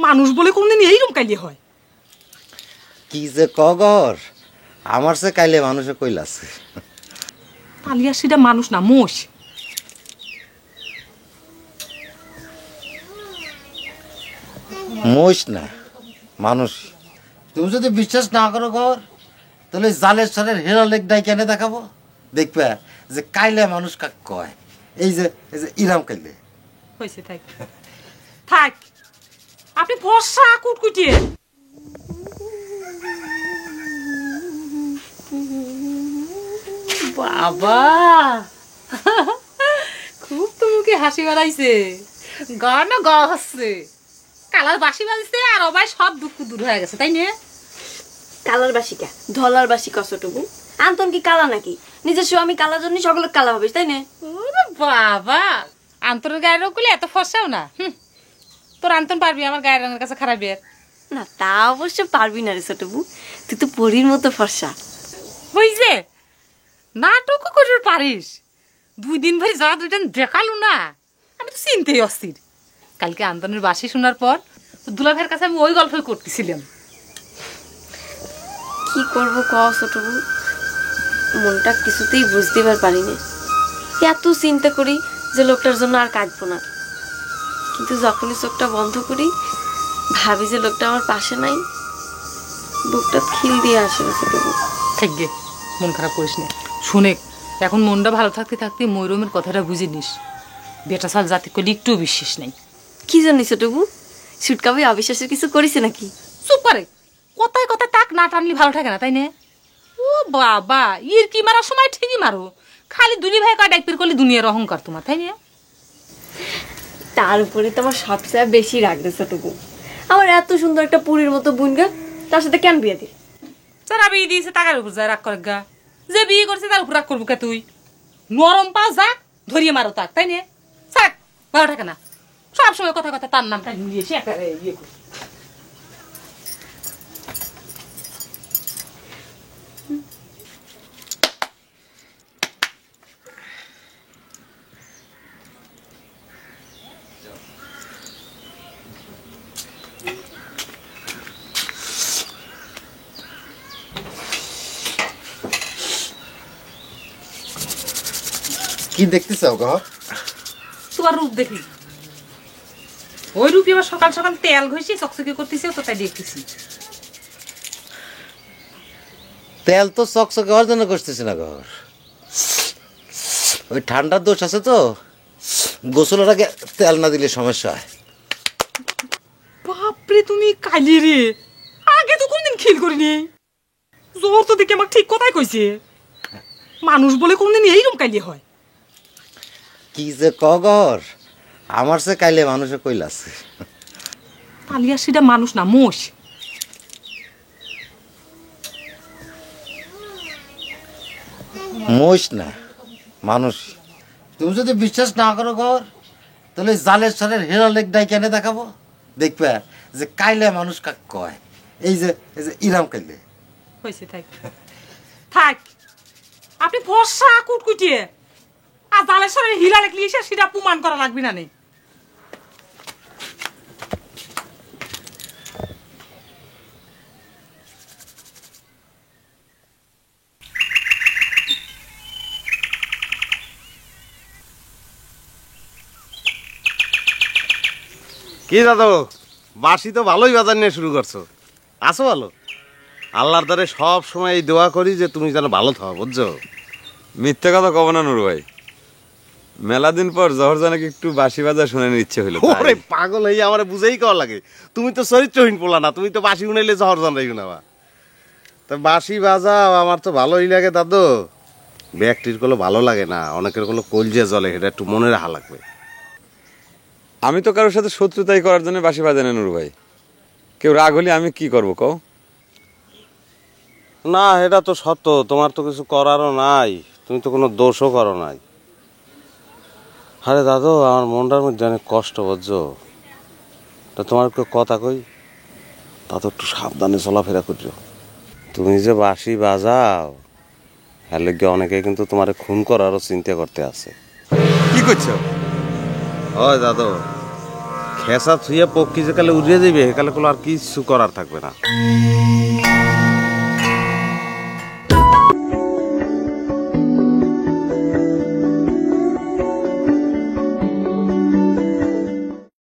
মানুষ বলে কোনদিন এইরকম কাইলে হয়? কি যে কগর, আমার সে কাইলে মানুষে কইলাছে। তালিয়া সেটা মানুষ না, মোষ। মোষ না, মানুষ। তুমি যদি বিশ্বাস না করো ঘর, তাহলে জালের সালের হেরা লেক ডাই কেনে দেখাবো, দেখবে যে কাইলে মানুষ কাক কয়। এই যে ইরাম কাইলে হয়েছে, থাক থাক, আপনি ফর্সা কুটকুটিয়ে। বাবা, খুব তো মুখে হাসি বেড়াইছে, গা না গা হচ্ছে, কালার বাসি বাজছে আর অবাই সব দুঃখ দূর হয়ে গেছে, তাই না? কালার বাসি কে? ধলার বাসি কতটুকু? আন্তন কি কালা নাকি? নিজের স্বামী কালার জন্য সকলে কালা হবে, তাই না? ওরে বাবা, আন্তরের গায়ের রোগ করলে এত ফর্সাও না। তোর আন্তন পারবি আমার গায়ের রঙের কাছে খারাপ বিয়ের? না, তা অবশ্য পারবি না রে ছোটবু, তুই তো পরীর মতো ফর্সা। হইছে, নাটকও করে পারিস। 2 দিন ধরে যারা দুইজন দেখালু না, আমি তো চিনতেই অস্থির। কালকে আন্তনের বাসি শোনার পর দুলা ভাইয়ের কাছে আমি ওই গল্পই করতেছিলাম। কি করবো ক ছোটবু, মনটা কিছুতেই বুঝতে পারি না। এত চিন্তা করি যে লোকটার জন্য আর কাঁদবো না, কিন্তু যখনই চোখটা বন্ধ করি ভাবি যে লোকটা আমার পাশে নাই, বুকটা খিল দিয়ে আসে রে ছোটবু। থাকবে, মন খারাপ করিস না। শুনে, এখন মনটা ভালো থাকতে থাকতে ময়ূরমের কথাটা বুঝে নিস। বেটা সাল জাতি করলে একটু বিশ্বাস নেই। কি জানি ছোটবু, সুটকাবি অবিশ্বাসের কিছু করেছে নাকি? চুপ করে, কথায় কথায় তাক না টানলি ভালো থাকে না, তাই না? ও বাবা, ইর কি মারার সময় ঠিকই মারো, খালি দুলি ভাই কাট একপির করলে দুনিয়ার অহংকার তোমার, তাই না? তার উপরে তো আমার সবচেয়ে বেশি রাগ রে ছোটবু, আমার এত সুন্দর একটা পুরীর মতো বোনগা, তার সাথে কেন বিয়ে দিল? যারা বিয়ে দিয়েছে টাকার উপর যায় রাগ করে গা, যে বিয়ে করছে তার উপর রাগ করবো কে তুই? নরম পা যাক ধরিয়ে মারো তাক, তাই না? থাক, ভালো থাকে না, সবসময় কথা কথা তার নামটা নিয়ে এসে একেবারে ইয়ে করি। কি দেখতে চাও ঘর? তোমার রূপ দেখি, ওই রূপই আবার সকাল সকাল তেল ঘষে চকচকে করতেছে, তো তাই দেখতেছি। তেল তো চকচকে হওয়ার জন্য করতেছি না ঘর, ওই ঠান্ডার দোষ আছে তো, গোসলের আগে তেল না দিলে সমস্যা হয়। বাপরে, তুমি কালি রে, আগে তো কোনদিন খেল করিনি। জ্বর তো দেখে আমাকে ঠিক কথাই কইছে, মানুষ বলে কোনদিন এইরকম কালি হয়? কি যে কগর, আমার সে কাইলে মানুষে কইলাছে। তালিয়া সেটা মানুষ না, মোষ। মোষ না, মানুষ। তুমি যদি বিশ্বাস না করো ঘর, তাহলে জালের সালের হেরা লেক ডাই কেনে দেখাবো, দেখবে যে কাইলে মানুষ কাক কয়। এই যে ইরাম কাইলে হয়েছে, থাক থাক, আপনি ফর্সা কুটকুটিয়ে আর জালের সাথে হিলা লেখলি এসে সেটা প্রমাণ করা লাগবে না নেই। কি দাদু, বাসি তো ভালোই বাজার নিয়ে শুরু করছো, আসো ভালো। আল্লাহর দ্বারে সব সময় এই দোয়া করি যে তুমি যেন ভালো থাও, বুঝছো? মিথ্যে কথা কব না নুর ভাই, মেলা দিন পর জহর জানাকে একটু বাসি বাজার শুনে ইচ্ছে হইলো। ওরে পাগল হয়ে আমার বুঝেই কওয়া লাগে, তুমি তো চরিত্রহীন পোলা না, তুমি তো বাসি শুনাইলে জহর জানাই শুনাবা। তা বাসি বাজাও, আমার তো ভালোই লাগে দাদু। ব্যক্তির গুলো ভালো লাগে না, অনেকের গুলো কলজে জলে, এটা একটু মনে রাখা লাগবে। আমি তো কারোর সাথে শত্রুতাই করার জন্য বাসি বাজাই না নুর ভাই, কেউ রাগ হলে আমি কি করবো কও? না, এটা তো সত্য, তোমার তো কিছু করারও নাই, তুমি তো কোনো দোষও করো নাই। আরে দাদু, আমার মনটার মধ্যে অনেক কষ্ট, বুঝছো? তা তোমার একটু কথা কই, তা তো একটু সাবধানে চলাফেরা করছো। তুমি যে বাঁশি বাজাও, এর লেগে অনেকে কিন্তু তোমার খুন করারও চিন্তা করতে আছে। কি করছো? ওই দাদু, খেসা থুইয়া পক্ষী যেকালে উড়িয়ে যাবে সেকালে কোনো আর কিছু করার থাকবে না।